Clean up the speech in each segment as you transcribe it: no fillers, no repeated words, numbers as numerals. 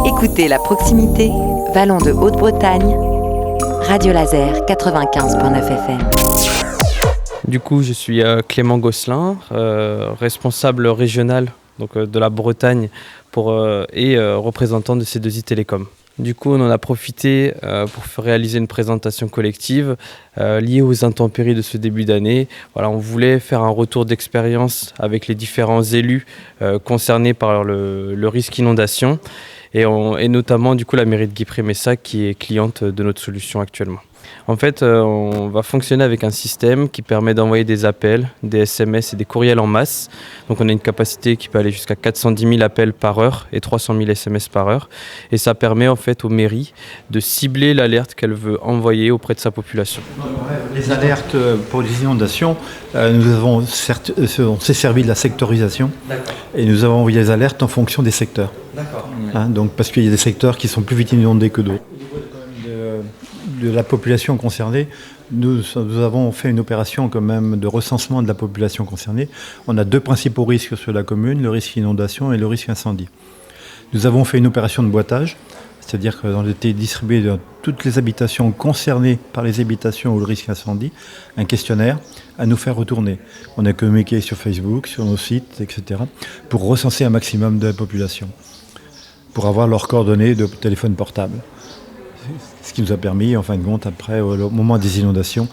Écoutez la proximité, Vallon de Haute-Bretagne, Radio Laser 95.9 FM. Du coup, je suis Clément Gosselin, responsable régional de la Bretagne et représentant de C2I Télécom. Du coup, on en a profité pour réaliser une présentation collective liée aux intempéries de ce début d'année. Voilà, on voulait faire un retour d'expérience avec les différents élus concernés par le risque inondation et notamment du coup la mairie de Guipry-Messac qui est cliente de notre solution actuellement. En fait, on va fonctionner avec un système qui permet d'envoyer des appels, des SMS et des courriels en masse. Donc on a une capacité qui peut aller jusqu'à 410 000 appels par heure et 300 000 SMS par heure. Et ça permet en fait aux mairies de cibler l'alerte qu'elle veut envoyer auprès de sa population. Les alertes pour les inondations, on s'est servi de la sectorisation. D'accord. Et nous avons envoyé les alertes en fonction des secteurs. D'accord. Donc parce qu'il y a des secteurs qui sont plus vite inondés que d'autres. De la population concernée, nous avons fait une opération quand même de recensement de la population concernée. On a deux principaux risques sur la commune, le risque inondation et le risque incendie. Nous avons fait une opération de boitage, c'est-à-dire qu'on a été distribué dans toutes les habitations concernées par les habitations ou le risque incendie, un questionnaire à nous faire retourner. On a communiqué sur Facebook, sur nos sites, etc., pour recenser un maximum de la population, pour avoir leurs coordonnées de téléphone portable. Ce qui nous a permis, en fin de compte, après, au moment des inondations,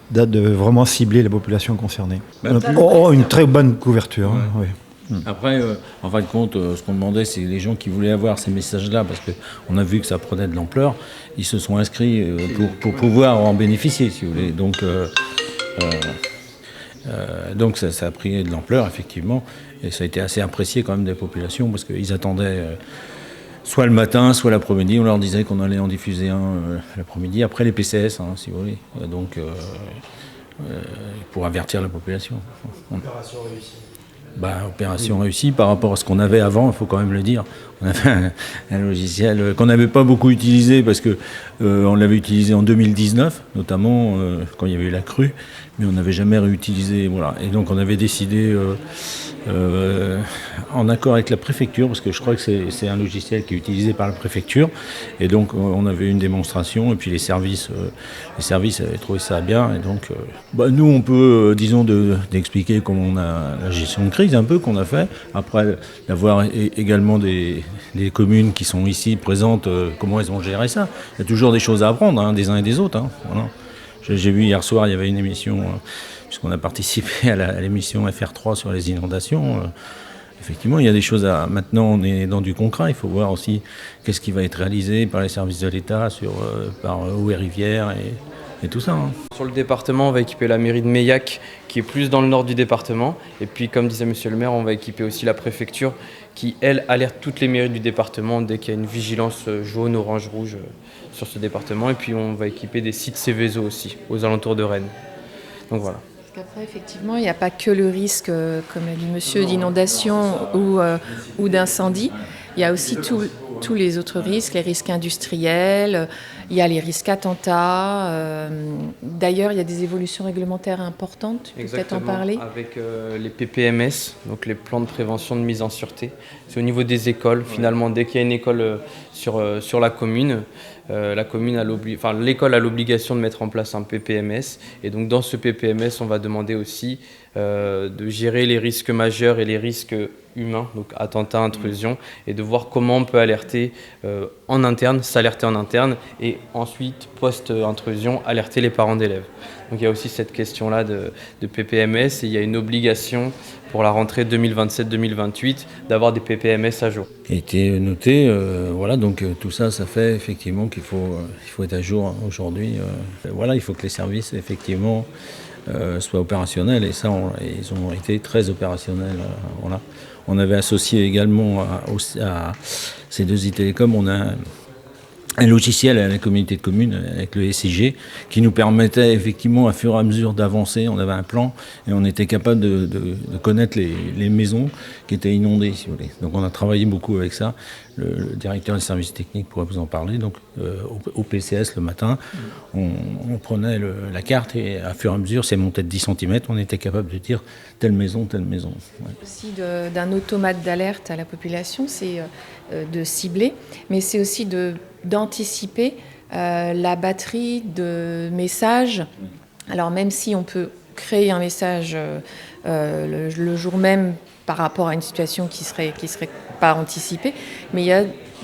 de vraiment cibler la population concernée. Une très bonne couverture. Ouais. Oui. Après, en fin de compte, ce qu'on demandait, c'est les gens qui voulaient avoir ces messages-là, parce qu'on a vu que ça prenait de l'ampleur, ils se sont inscrits pour pouvoir en bénéficier, si vous voulez. Donc ça a pris de l'ampleur, effectivement, et ça a été assez apprécié quand même des populations, parce qu'ils attendaient... soit le matin, soit l'après-midi. On leur disait qu'on allait en diffuser un l'après-midi, après les PCS, si vous voulez. Donc, pour avertir la population. Opération réussie. Opération réussie par rapport à ce qu'on avait avant, il faut quand même le dire. On avait un logiciel qu'on n'avait pas beaucoup utilisé parce qu'on l'avait utilisé en 2019, notamment quand il y avait eu la crue, mais on n'avait jamais réutilisé. Voilà. Et donc on avait décidé, en accord avec la préfecture, parce que je crois que c'est un logiciel qui est utilisé par la préfecture, et donc on avait une démonstration, et puis les services avaient trouvé ça bien, et donc nous on peut, disons, d'expliquer comment on a la gestion de crise un peu qu'on a fait, après d'avoir également des communes qui sont ici présentes, comment elles ont géré ça. Il y a toujours des choses à apprendre des uns et des autres. Voilà. J'ai vu hier soir, il y avait une émission, puisqu'on a participé à l'émission FR3 sur les inondations. Effectivement, il y a des choses à... Maintenant, on est dans du concret. Il faut voir aussi qu'est-ce qui va être réalisé par les services de l'État, par Eau et Rivière et tout ça. Sur le département, on va équiper la mairie de Meillac, qui est plus dans le nord du département. Et puis, comme disait monsieur le maire, on va équiper aussi la préfecture, qui, elle, alerte toutes les mairies du département dès qu'il y a une vigilance jaune, orange, rouge sur ce département. Et puis, on va équiper des sites Céveso aussi, aux alentours de Rennes. Donc voilà. Parce qu'après, effectivement, il n'y a pas que le risque, comme a dit monsieur, d'inondation ou d'incendie. Il y a aussi tous les autres risques, les risques industriels, il y a les risques attentats. D'ailleurs, il y a des évolutions réglementaires importantes, tu peux peut-être en parler. Avec les PPMS, donc les plans de prévention de mise en sûreté. C'est au niveau des écoles, finalement, dès qu'il y a une école sur la commune, l'école a l'obligation de mettre en place un PPMS. Et donc dans ce PPMS, on va demander aussi de gérer les risques majeurs et les risques humains, donc attentats, intrusions, et de voir comment on peut alerter en interne, s'alerter en interne, et ensuite, post-intrusion, alerter les parents d'élèves. Donc il y a aussi cette question-là de PPMS, et il y a une obligation pour la rentrée 2027-2028 d'avoir des PPMS à jour. Il a été noté, donc tout ça, ça fait effectivement qu'il faut être à jour aujourd'hui. Il faut que les services, effectivement, soient opérationnels, et ça, ils ont été très opérationnels. On avait associé également à C2I Télécom, on a un logiciel à la communauté de communes avec le SIG qui nous permettait effectivement à fur et à mesure d'avancer. On avait un plan et on était capable de connaître les maisons qui étaient inondées, si vous voulez. Donc on a travaillé beaucoup avec ça. Le directeur des services techniques pourrait vous en parler. Donc au PCS le matin, on prenait la carte et à fur et à mesure, c'est monté de 10 cm, on était capable de dire telle maison, telle maison. Ouais. Aussi d'un automate d'alerte à la population, c'est de cibler, mais c'est aussi d'anticiper la batterie de messages. Alors même si on peut créer un message le jour même par rapport à une situation qui serait pas anticipée, mais il y a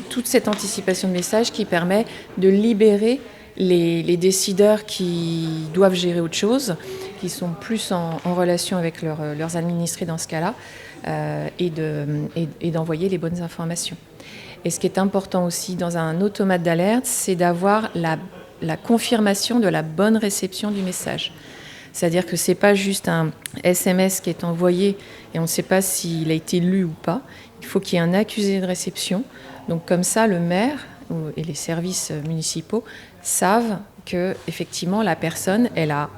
toute cette anticipation de messages qui permet de libérer les décideurs qui doivent gérer autre chose, qui sont plus en relation avec leurs administrés dans ce cas-là, et d'envoyer les bonnes informations. Et ce qui est important aussi dans un automate d'alerte, c'est d'avoir la confirmation de la bonne réception du message. C'est-à-dire que ce n'est pas juste un SMS qui est envoyé et on ne sait pas s'il a été lu ou pas. Il faut qu'il y ait un accusé de réception. Donc comme ça, le maire et les services municipaux savent que effectivement la personne, elle a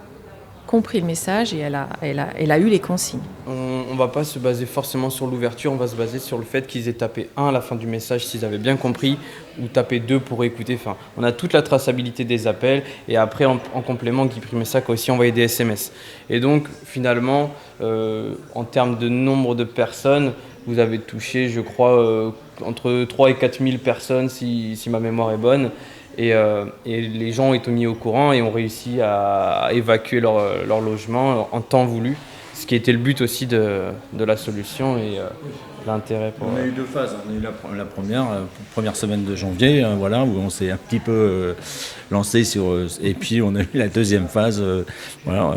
compris le message et elle a eu les consignes. On ne va pas se baser forcément sur l'ouverture, on va se baser sur le fait qu'ils aient tapé 1 à la fin du message s'ils avaient bien compris, ou tapé 2 pour écouter. Enfin, on a toute la traçabilité des appels et après en complément, Guy Primessac a aussi envoyé des SMS. Et donc finalement, en termes de nombre de personnes, vous avez touché, je crois, entre 3 et 4 000 personnes si ma mémoire est bonne. Et les gens ont été mis au courant et ont réussi à évacuer leur logement en temps voulu, ce qui était le but aussi de la solution et l'intérêt pour... On a eu 2 phases. On a eu la première semaine de janvier, voilà, où on s'est un petit peu lancé sur... et puis on a eu la deuxième phase, voilà,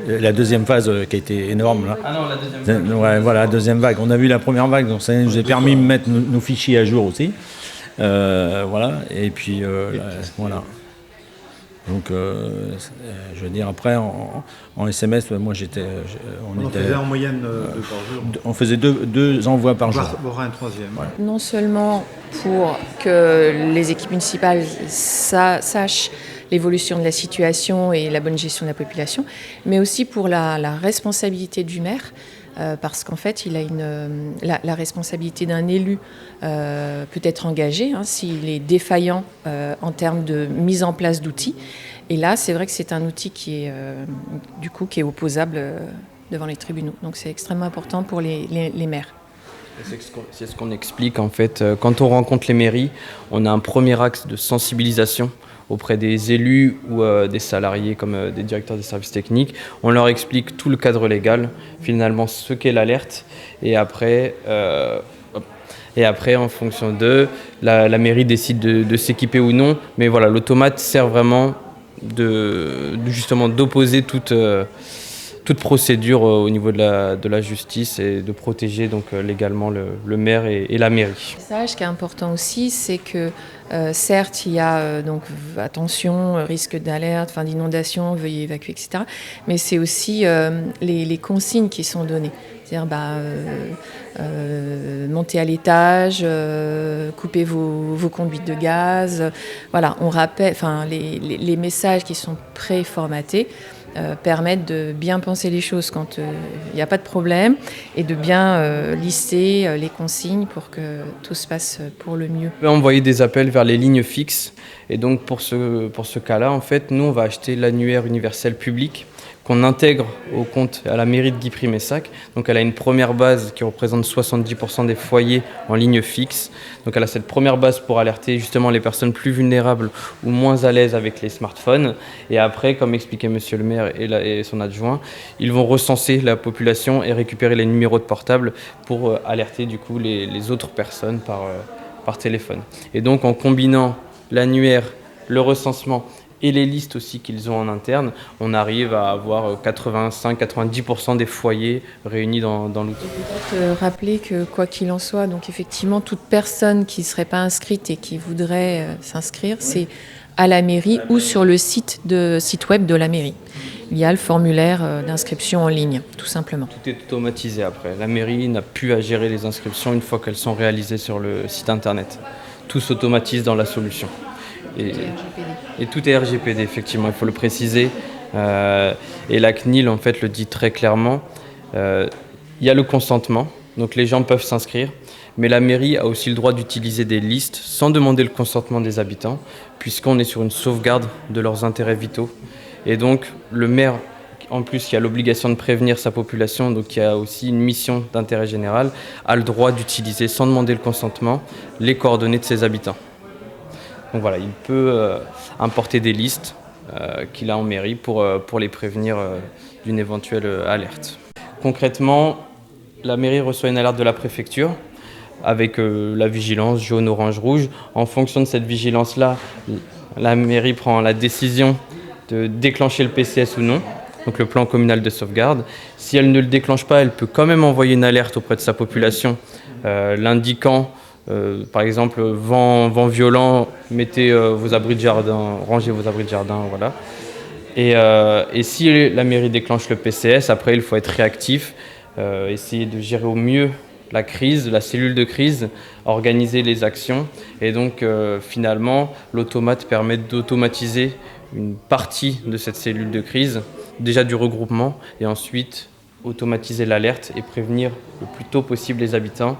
la deuxième phase qui a été énorme. Là. Ah non, la deuxième vague. Ouais, voilà, la deuxième vague. On a vu la première vague, donc ça nous a permis de mettre nos fichiers à jour aussi. Voilà, et puis voilà. Donc, je veux dire, après, en SMS, moi j'étais. On faisait en moyenne 2 par jour. On faisait deux envois par jour. Voire un troisième. Ouais. Non seulement pour que les équipes municipales sachent l'évolution de la situation et la bonne gestion de la population, mais aussi pour la responsabilité du maire. Parce qu'en fait, il a la responsabilité d'un élu peut être engagé s'il est défaillant en termes de mise en place d'outils. Et là, c'est vrai que c'est un outil qui est opposable devant les tribunaux. Donc c'est extrêmement important pour les maires. C'est ce qu'on explique en fait. Quand on rencontre les mairies, on a un premier axe de sensibilisation auprès des élus ou des salariés comme des directeurs des services techniques. On leur explique tout le cadre légal, finalement ce qu'est l'alerte. Et après, en fonction d'eux, la mairie décide de s'équiper ou non. Mais voilà, l'automate sert vraiment justement d'opposer toute procédure au niveau de la justice et de protéger donc légalement le maire et la mairie. Ça, ce qui est important aussi, c'est que certes, il y a donc attention, risque d'alerte, d'inondation, veuillez évacuer, etc. Mais c'est aussi les consignes qui sont données. C'est-à-dire, montez à l'étage, coupez vos conduites de gaz. Voilà, on rappelle, les messages qui sont préformatés permettent de bien penser les choses quand il n'y a pas de problème et de bien lister les consignes pour que tout se passe pour le mieux. On peut envoyer des appels vers les lignes fixes et donc pour ce cas-là, en fait, nous on va acheter l'annuaire universel public qu'on intègre au compte à la mairie de Guy Primessac. Donc elle a une première base qui représente 70% des foyers en ligne fixe. Donc elle a cette première base pour alerter justement les personnes plus vulnérables ou moins à l'aise avec les smartphones. Et après, comme expliquait monsieur le maire et son adjoint, ils vont recenser la population et récupérer les numéros de portable pour alerter du coup les autres personnes par téléphone. Et donc en combinant l'annuaire, le recensement et les listes aussi qu'ils ont en interne, on arrive à avoir 85-90% des foyers réunis dans l'outil. Peut-être rappeler que quoi qu'il en soit, donc effectivement, toute personne qui ne serait pas inscrite et qui voudrait s'inscrire, c'est à la mairie ou sur le site web de la mairie. Il y a le formulaire d'inscription en ligne, tout simplement. Tout est automatisé après. La mairie n'a plus à gérer les inscriptions une fois qu'elles sont réalisées sur le site internet. tout s'automatise dans la solution. Et tout est RGPD, effectivement, il faut le préciser. Et la CNIL, en fait, le dit très clairement. Il y a le consentement, donc les gens peuvent s'inscrire, mais la mairie a aussi le droit d'utiliser des listes sans demander le consentement des habitants, puisqu'on est sur une sauvegarde de leurs intérêts vitaux. Et donc, le maire, en plus, qui a l'obligation de prévenir sa population, donc qui a aussi une mission d'intérêt général, a le droit d'utiliser, sans demander le consentement, les coordonnées de ses habitants. Donc voilà, il peut importer des listes qu'il a en mairie pour les prévenir d'une éventuelle alerte. Concrètement, la mairie reçoit une alerte de la préfecture avec la vigilance jaune, orange, rouge. En fonction de cette vigilance-là, la mairie prend la décision de déclencher le PCS ou non, donc le plan communal de sauvegarde. Si elle ne le déclenche pas, elle peut quand même envoyer une alerte auprès de sa population, l'indiquant, par exemple, vent violent, mettez vos abris de jardin, rangez vos abris de jardin, voilà. Et si la mairie déclenche le PCS, après il faut être réactif, essayer de gérer au mieux la crise, la cellule de crise, organiser les actions. Et donc finalement, l'automate permet d'automatiser une partie de cette cellule de crise, déjà du regroupement, et ensuite automatiser l'alerte et prévenir le plus tôt possible les habitants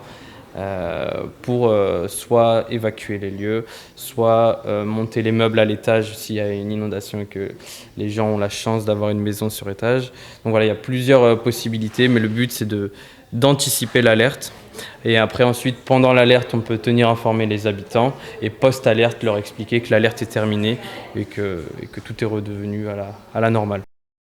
pour soit évacuer les lieux, soit monter les meubles à l'étage s'il y a une inondation et que les gens ont la chance d'avoir une maison sur étage. Donc voilà, il y a plusieurs possibilités, mais le but c'est d'anticiper l'alerte. Et après ensuite, pendant l'alerte, on peut tenir informer les habitants et post-alerte, leur expliquer que l'alerte est terminée et que tout est redevenu à la normale.